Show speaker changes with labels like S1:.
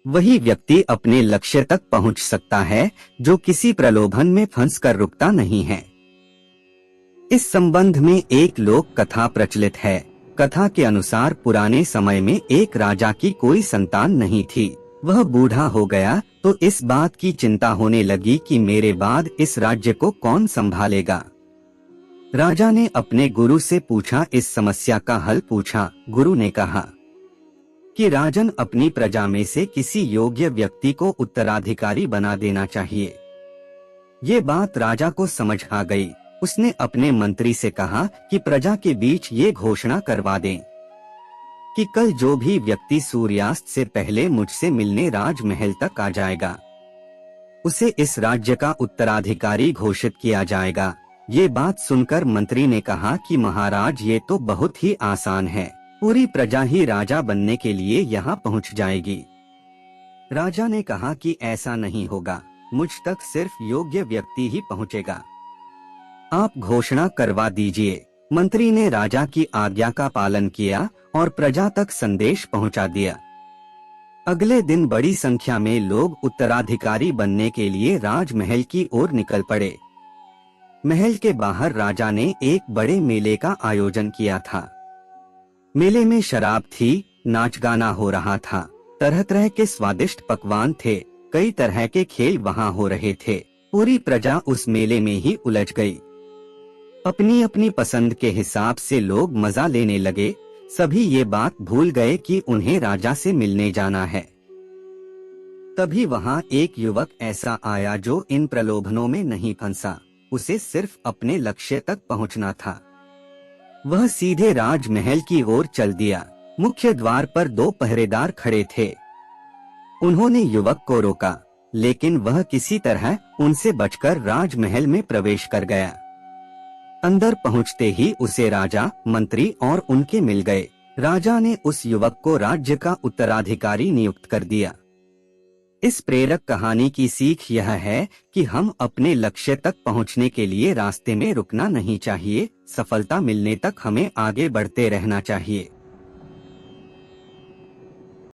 S1: वही व्यक्ति अपने लक्ष्य तक पहुंच सकता है जो किसी प्रलोभन में फंसकर रुकता नहीं है। इस संबंध में एक लोक कथा प्रचलित है। कथा के अनुसार पुराने समय में एक राजा की कोई संतान नहीं थी। वह बूढ़ा हो गया तो इस बात की चिंता होने लगी कि मेरे बाद इस राज्य को कौन संभालेगा। राजा ने अपने गुरु से पूछा, इस समस्या का हल पूछा। गुरु ने कहा कि राजन, अपनी प्रजा में से किसी योग्य व्यक्ति को उत्तराधिकारी बना देना चाहिए। ये बात राजा को समझ आ गई। उसने अपने मंत्री से कहा कि प्रजा के बीच ये घोषणा करवा दें कि कल जो भी व्यक्ति सूर्यास्त से पहले मुझसे मिलने राजमहल तक आ जाएगा, उसे इस राज्य का उत्तराधिकारी घोषित किया जाएगा। ये बात सुनकर मंत्री ने कहा कि महाराज, ये तो बहुत ही आसान है। पूरी प्रजा ही राजा बनने के लिए यहाँ पहुँच जाएगी। राजा ने कहा कि ऐसा नहीं होगा, मुझ तक सिर्फ योग्य व्यक्ति ही पहुँचेगा। आप घोषणा करवा दीजिए। मंत्री ने राजा की आज्ञा का पालन किया और प्रजा तक संदेश पहुंचा दिया। अगले दिन बड़ी संख्या में लोग उत्तराधिकारी बनने के लिए राजमहल की ओर निकल पड़े। महल के बाहर राजा ने एक बड़े मेले का आयोजन किया था। मेले में शराब थी, नाच गाना हो रहा था, तरह तरह के स्वादिष्ट पकवान थे, कई तरह के खेल वहां हो रहे थे। पूरी प्रजा उस मेले में ही उलझ गई। अपनी अपनी पसंद के हिसाब से लोग मजा लेने लगे। सभी ये बात भूल गए कि उन्हें राजा से मिलने जाना है। तभी वहां एक युवक ऐसा आया जो इन प्रलोभनों में नहीं फंसा। उसे सिर्फ अपने लक्ष्य तक पहुंचना था। वह सीधे राजमहल की ओर चल दिया। मुख्य द्वार पर 2 पहरेदार खड़े थे। उन्होंने युवक को रोका, लेकिन वह किसी तरह उनसे बचकर राजमहल में प्रवेश कर गया। अंदर पहुंचते ही उसे राजा, मंत्री और उनके मिल गए। राजा ने उस युवक को राज्य का उत्तराधिकारी नियुक्त कर दिया। इस प्रेरक कहानी की सीख यह है कि हम अपने लक्ष्य तक पहुंचने के लिए रास्ते में रुकना नहीं चाहिए। सफलता मिलने तक हमें आगे बढ़ते रहना चाहिए।